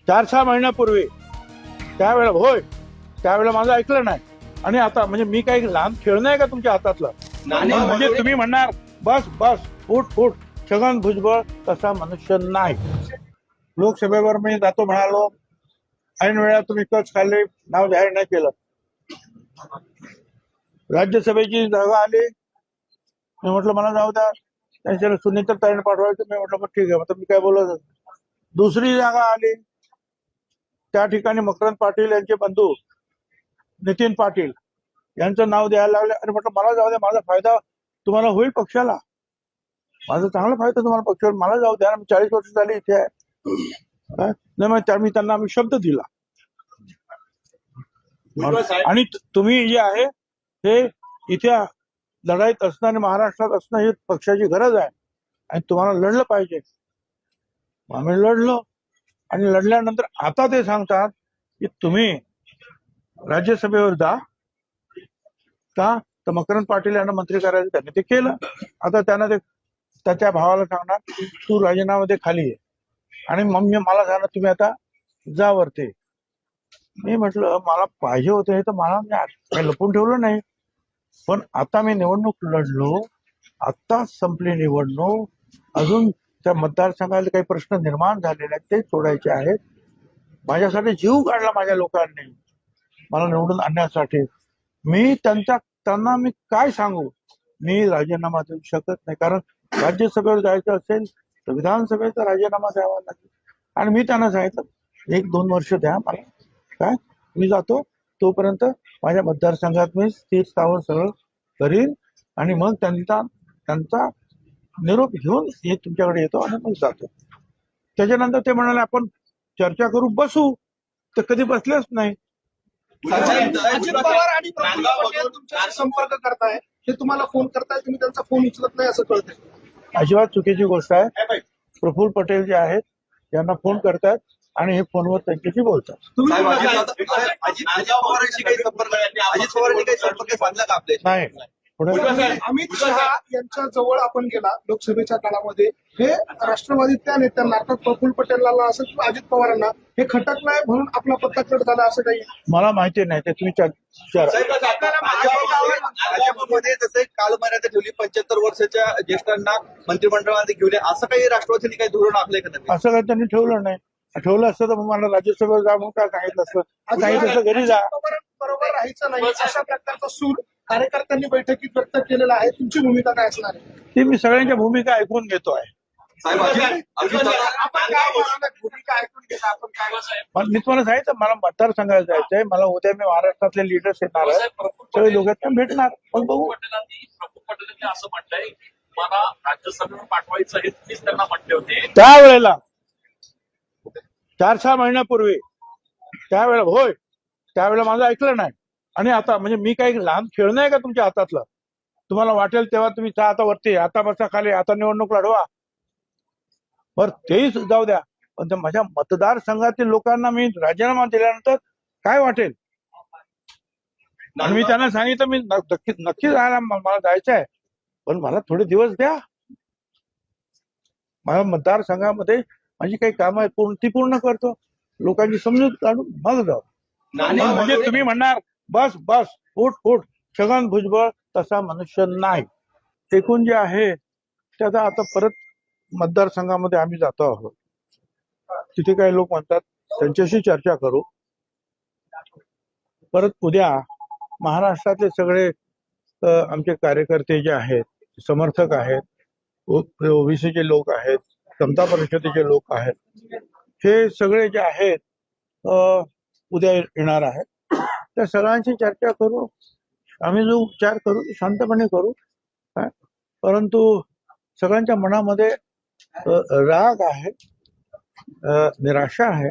4-6 महिन्यापूर्वी त्यावेळेला होय त्यावेळेला माझं ऐकलं नाही. आणि आता म्हणजे मी काही लहान खेळणं आहे का तुमच्या हातातलं? म्हणजे तुम्ही म्हणणार बस बस फूट फूट छगन भुजबळ तसा मनुष्य नाही. लोकसभेवर मी जातो म्हणालो, ऐन वेळा तुम्ही कच खाल्ले, नाव जाहीर नाही केलं. राज्यसभेची जागा आली, मी म्हटलं मला जाऊ द्या, त्यांच्या सुनीता ताईने पाठवायचं. मी म्हटलं मग ठीक आहे, आता मी काय बोलत. दुसरी जागा आली, त्या ठिकाणी मकरंद पाटील यांचे बंधू नितीन पाटील यांचं नाव द्यायला लागले. आणि म्हटलं मला जाऊ द्या, माझा फायदा तुम्हाला होईल पक्षाला, माझा चांगला फायदा तुम्हाला पक्षाला, मला जाऊ द्या. 40 वर्ष झाली इथे आहे. नाही मग मी त्यांना आम्ही शब्द दिला. आणि तुम्ही जे आहे हे इथे लढाईत असणं आणि महाराष्ट्रात असणं ही पक्षाची गरज आहे आणि तुम्हाला लढलं पाहिजे. आम्ही लढलो आणि लढल्यानंतर आता ते सांगतात की तुम्ही राज्यसभेवर जा का, तर मकरंद पाटील यांना मंत्री करायचं, त्यांनी ते केलं. आता त्यांना ते त्याच्या भावाला सांगणार तू राजीनामा दे, खाली आहे. आणि मग मला सांगणार तुम्ही आता जा वरती. मी म्हटलं मला पाहिजे होते हे तर मला काही लपून ठेवलं नाही. पण आता मी निवडणूक लढलो, आता संपली निवडणूक, अजून त्या मतदारसंघाला काही प्रश्न निर्माण झालेले आहेत ते सोडायचे आहेत. माझ्यासाठी जीव काढला माझ्या लोकांनी मला निवडून आणण्यासाठी. मी त्यांना मी काय सांगू, मी राजीनामा देऊ शकत नाही. कारण राज्यसभेवर जायचं असेल तर विधानसभेचा राजीनामा द्यावा लागेल. आणि मी त्यांना सांगितलं 1-2 वर्ष द्या मला, काय मी जातो तोपर्यंत माझ्या मतदारसंघात मी स्थिर स्थावर सगळं करीन आणि मग त्यांचा निरोप घेऊन तुमच्याकडे येतो आणि मग जातो. त्याच्यानंतर ते म्हणाले आपण चर्चा करू, बसू. तर कधी बसलेच नाही. अजित पवार आणि प्रफुल्ल पटेल तुमच्याशी संपर्क करताय, हे तुम्हाला फोन करताय, तुम्ही त्यांचा फोन उचलत नाही असं कळतंय. अजिबात चुकीची गोष्ट आहे. प्रफुल्ल पटेल जे आहेत यांना फोन करतात आणि हे फोनवर त्यांच्याशी बोलतात. अजित पवारांशी काही संपर्क साधला का आपल्या? नाही. पुढे अमित शहा यांच्या जवळ आपण गेला लोकसभेच्या काळामध्ये, हे राष्ट्रवादीतल्या नेत्यांना अर्थात प्रफुल्ल पटेलला असं किंवा अजित पवारांना हे खटकलंय म्हणून आपला पत्ता कट झाला असं काही? मला माहिती नाही, ते तुम्ही विचारा. भाजपमध्ये जसे कालमर्यादा ठेवली 75 वर्षाच्या ज्येष्ठांना मंत्रिमंडळामध्ये घेऊन ये, असं काही राष्ट्रवादीने काही धोरण आखलंय का त्यांनी? असं काही त्यांनी ठेवलं नाही. ठेवलं असतं तर मग मला राज्यसभेवर जा म्हणून काय सांगितलं असतं. सांगितलं असतं घरी जा. बरोबर राहायचं नाही अशा प्रकारचा सूर कार्यकर्त्यांनी बैठकीत व्यक्त केलेला आहे. तुमची भूमिका काय असणार आहे? ते मी सगळ्यांच्या भूमिका ऐकून घेतोय. साहेब, आपण काय भूमिका ऐकून घेता, आपण काय? पण मी तुम्हाला सांगितलं मला मतदारसंघात जायचंय. मला उद्या मी महाराष्ट्रातले लीडर्स येणार आहे, सगळे लोक भेटणार. मग बघू. प्रफुल्ल पटेलांनी असं म्हटलंय मला राज्यसभेवर पाठवायचं हे तुम्हीच त्यांना म्हटले होते. त्यावेळेला 4-6 महिन्यापूर्वी त्यावेळेला होय त्यावेळेला माझं ऐकलं नाही. आणि आता म्हणजे मी काही लहान खेळणं आहे का तुमच्या हातातलं? तुम्हाला वाटेल तेव्हा तुम्ही आता वरती, आता बसा खाली, आता निवडणूक लढवा. बरं तेही जाऊ द्या, पण माझ्या मतदारसंघातील लोकांना मी राजीनामा दिल्यानंतर काय वाटेल? आणि मी त्यांना सांगितलं मी नक्की जायला मला जायचं आहे, पण मला थोडे दिवस द्या. माझ्या मतदारसंघामध्ये माझी काही कामं आहेत ती पूर्ण करतो, लोकांची समजूत काढून मग जाऊ. म्हणजे तुम्ही म्हणणार बस बस फूट फूट छगन भुजबळ तसा मनुष्य नाही. एकूण जे आहे त्याचा आता परत मतदारसंघामध्ये आम्ही जातो आहोत. तिथे काही लोक म्हणतात त्यांच्याशी चर्चा करू. परत उद्या महाराष्ट्रातले सगळे आमचे कार्यकर्ते जे आहेत, समर्थक आहेत, ओबीसीचे लोक आहेत, समता परिषदेचे लोक आहेत, हे सगळे जे आहेत उद्या येणार आहेत. त्या सगळ्यांची चर्चा करू. आम्ही जो उपचार करू शांतपणे करू. परंतु सगळ्यांच्या मनामध्ये राग आहे, निराशा आहे.